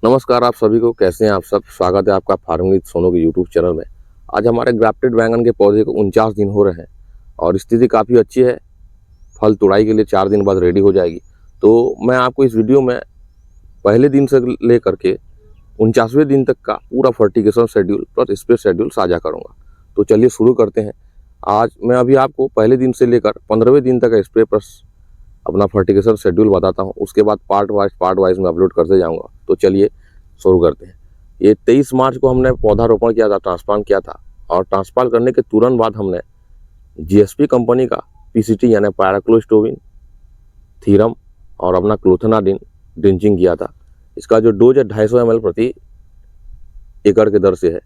नमस्कार आप सभी को, कैसे हैं आप सब। स्वागत है आपका फार्मिंग विद सोनू के यूट्यूब चैनल में। आज हमारे ग्राफ्टेड बैंगन के पौधे को 49 दिन हो रहे हैं और स्थिति काफ़ी अच्छी है। फल तुड़ाई के लिए 4 दिन बाद रेडी हो जाएगी। तो मैं आपको इस वीडियो में पहले दिन से लेकर के 49वें दिन तक का पूरा fertigation schedule plus spray schedule साझा करूँगा। तो चलिए शुरू करते हैं। आज मैं अभी आपको पहले दिन से लेकर 15वें दिन तक का स्प्रे प्लस अपना फर्टिगेशन शेड्यूल बताता हूँ। उसके बाद पार्ट वाइज मैं अपलोड करते जाऊँगा। तो चलिए शुरू करते हैं। ये 23 मार्च को हमने पौधारोपण किया था, ट्रांसप्लांट किया था और ट्रांसप्लांट करने के तुरंत बाद हमने जीएसपी कंपनी का पीसीटी यानी पायराक्लोस्टोविन, थीरम और अपना क्लोथेनाडिन ड्रिंचिंग किया था। इसका जो डोज है 250 ml प्रति एकड़ के दर से है।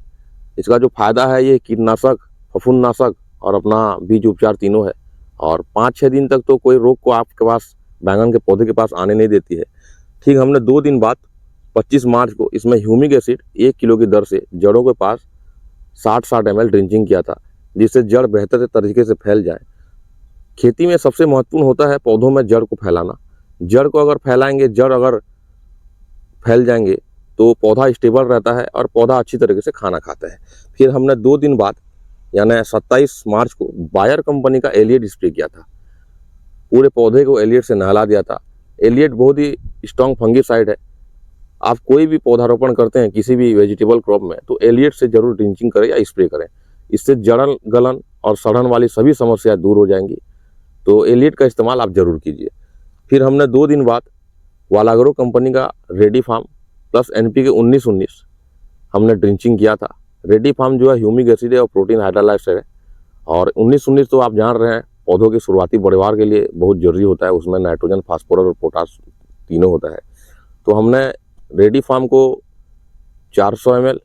इसका जो फायदा है, ये कीटनाशक, फफूंदनाशक और अपना बीज उपचार तीनों है और 5-6 दिन तक तो कोई रोग को आपके पास बैंगन के पौधे के पास आने नहीं देती है। ठीक हमने 2 दिन बाद 25 मार्च को इसमें ह्यूमिक एसिड 1 किलो की दर से जड़ों के पास 60 ml ड्रिंचिंग किया था, जिससे जड़ बेहतर तरीके से फैल जाए। खेती में सबसे महत्वपूर्ण होता है पौधों में जड़ को फैलाना। जड़ को अगर फैलाएंगे, जड़ अगर फैल जाएंगे तो पौधा स्टेबल रहता है और पौधा अच्छी तरीके से खाना खाता है। फिर हमने 2 दिन बाद यानी 27 मार्च को बायर कंपनी का एलियट स्प्रे किया था। पूरे पौधे को एलियट से नहला दिया था। एलियट बहुत ही स्ट्रॉन्ग फंगीसाइड है। आप कोई भी पौधारोपण करते हैं किसी भी वेजिटेबल क्रॉप में तो एलियट से जरूर ड्रिंचिंग करें या स्प्रे करें। इससे जड़न, गलन और सड़न वाली सभी समस्याएं दूर हो जाएंगी। तो एलियट का इस्तेमाल आप जरूर कीजिए। फिर हमने 2 दिन बाद वालाग्रो कंपनी का रेडी फार्म प्लस एनपीके 19-19 हमने ड्रिंचिंग किया था। रेडी फार्म जो है ह्यूमिक एसिड है और प्रोटीन हाइड्रोलाइज्ड है और 19-19 तो आप जान रहे हैं पौधों के शुरुआती बढ़वार के लिए बहुत जरूरी होता है। उसमें नाइट्रोजन, फास्फोरस और पोटास तीनों होता है। तो हमने रेडी फार्म को 400 ml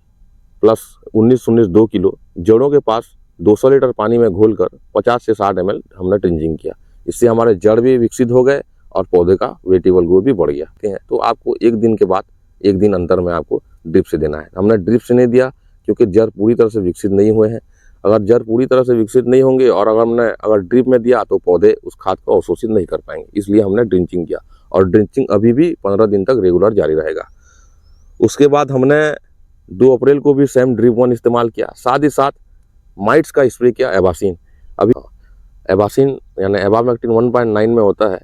प्लस 19-19 2 किलो जड़ों के पास 200 लीटर पानी में घोलकर 50 से 60 ml हमने ड्रिंचिंग किया। इससे हमारे जड़ भी विकसित हो गए और पौधे का वेजिटेबल ग्रोथ भी बढ़ गया। तो आपको 1 दिन के बाद 1 दिन अंतर में आपको ड्रिप से देना है। हमने ड्रिप से नहीं दिया क्योंकि जड़ पूरी तरह से विकसित नहीं हुए हैं। अगर जड़ पूरी तरह से विकसित नहीं होंगे और अगर ड्रिप में दिया तो पौधे उस खाद को अवशोषित नहीं कर पाएंगे, इसलिए हमने ड्रिंचिंग किया और ड्रिंचिंग अभी भी 15 दिन तक रेगुलर जारी रहेगा। उसके बाद हमने 2 अप्रैल को भी सेम ड्रिप 1 इस्तेमाल किया। साथ ही साथ माइट्स का स्प्रे किया एबासिन। अभी एबासिन यानी एबामेक्टिन 1.9 में होता है।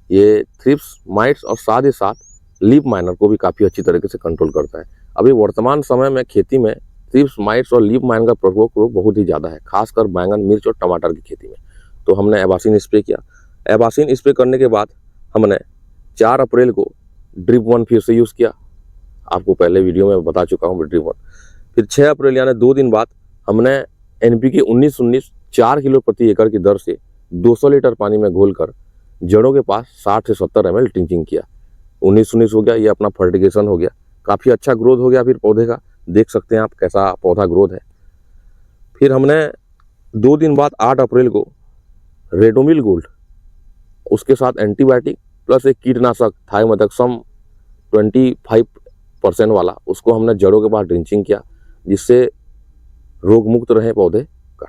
ये थ्रिप्स, माइट्स और साथ ही साथ लीफ माइनर को भी काफ़ी अच्छी तरीके से कंट्रोल करता है। अभी वर्तमान समय में खेती में थ्रिप्स, माइट्स और लीफ माइनर का प्रकोप बहुत ही ज़्यादा है, खासकर बैंगन, मिर्च और टमाटर की खेती में। तो हमने एबासिन स्प्रे किया। एबासिन स्प्रे करने के बाद हमने 4 अप्रैल को ड्रिप 1 फिर से यूज़ किया। आपको पहले वीडियो में बता चुका हूँ ड्रिप 1। फिर 6 अप्रैल यानी 2 दिन बाद हमने एनपीके 19-19 4 किलो प्रति एकड़ की दर से 200 लीटर पानी में घोलकर जड़ों के पास 60 से 70 ml ड्रिंचिंग किया। 19-19 हो गया, ये अपना फर्टिगेशन हो गया, काफ़ी अच्छा ग्रोथ हो गया। फिर पौधे का देख सकते हैं आप कैसा पौधा ग्रोथ है। फिर हमने 2 दिन बाद 8 अप्रैल को रेडोमिल गोल्ड, उसके साथ एंटीबायोटिक प्लस एक कीटनाशक थाइमोथैक्सम 25% वाला, उसको हमने जड़ों के पास ड्रिंचिंग किया, जिससे रोग मुक्त रहे पौधे का।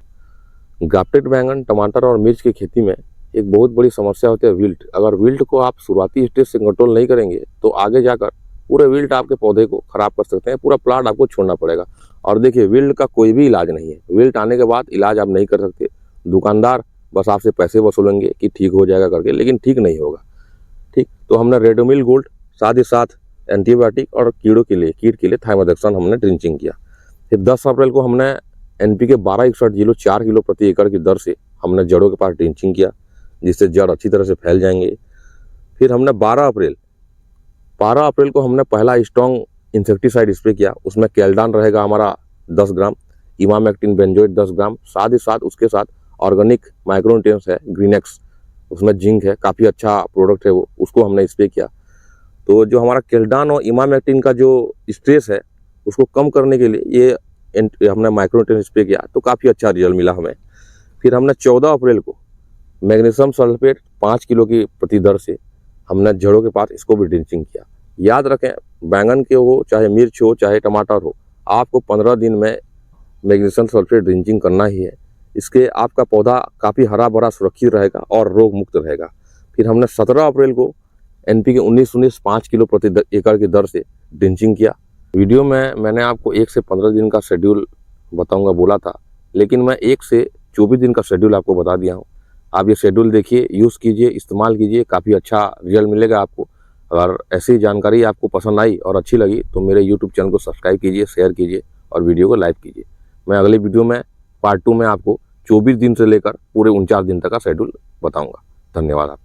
ग्राफ्टेड बैंगन, टमाटर और मिर्च की खेती में एक बहुत बड़ी समस्या होती है विल्ट। अगर विल्ट को आप शुरुआती स्टेज से कंट्रोल नहीं करेंगे तो आगे जाकर पूरे विल्ट आपके पौधे को खराब कर सकते हैं। पूरा प्लांट आपको छोड़ना पड़ेगा। और देखिए, विल्ट का कोई भी इलाज नहीं है। विल्ट आने के बाद इलाज आप नहीं कर सकते। दुकानदार बस आपसे पैसे वसूलेंगे कि ठीक हो जाएगा करके, लेकिन ठीक नहीं होगा। ठीक, तो हमने रेडोमिल गोल्ड, साथ ही साथ एंटीबायोटिक और कीट के लिए थाइमोथैक्सम हमने ड्रिंचिंग किया। फिर 10 अप्रैल को हमने एनपीके 12-61 4 किलो प्रति एकड़ की दर से हमने जड़ों के पास ड्रिंचिंग किया, जिससे जड़ अच्छी तरह से फैल जाएंगे। फिर हमने 12 अप्रैल को हमने पहला स्ट्रॉन्ग इंसेक्टिसाइड स्प्रे किया। उसमें कैल्डान रहेगा हमारा 10 ग्राम, इमामेक्टिन बेंजोएट 10 ग्राम, साथ ही साथ उसके साथ ऑर्गेनिक माइक्रोन्यूट्रिएंट्स है ग्रीनेक्स, उसमें जिंक है, काफ़ी अच्छा प्रोडक्ट है वो, उसको हमने स्प्रे किया। तो जो हमारा कैल्डान और इमामेक्टिन का जो स्ट्रेस है उसको कम करने के लिए ये हमने माइक्रोन्यूट्रिएंट स्प्रे किया, तो काफ़ी अच्छा रिजल्ट मिला हमें। फिर हमने 14 अप्रैल को मैग्नीशियम सल्फेट 5 किलो की प्रति दर से हमने जड़ों के पास इसको भी ड्रिंचिंग किया। याद रखें, बैंगन के हो, चाहे मिर्च हो, चाहे टमाटर हो, आपको 15 दिन में मैग्नीशियम सल्फेट ड्रिंचिंग करना ही है। इसके आपका पौधा काफ़ी हरा भरा सुरक्षित रहेगा और रोग मुक्त रहेगा। फिर हमने 17 अप्रैल को एनपीके 19-19 5 किलो प्रति एकड़ की दर से ड्रिंचिंग किया। वीडियो में मैंने आपको 1 से 15 दिन का शेड्यूल बताऊंगा बोला था, लेकिन मैं 1 से 24 दिन का शेड्यूल आपको बता दिया हूँ। आप ये शेड्यूल देखिए, यूज़ कीजिए, इस्तेमाल कीजिए, काफ़ी अच्छा रिजल्ट मिलेगा आपको। अगर ऐसी जानकारी आपको पसंद आई और अच्छी लगी तो मेरे यूट्यूब चैनल को सब्सक्राइब कीजिए, शेयर कीजिए और वीडियो को लाइक कीजिए। मैं अगले वीडियो में पार्ट 2 में आपको 24 दिन से लेकर पूरे 49 दिन तक का शेड्यूल बताऊँगा। धन्यवाद आप।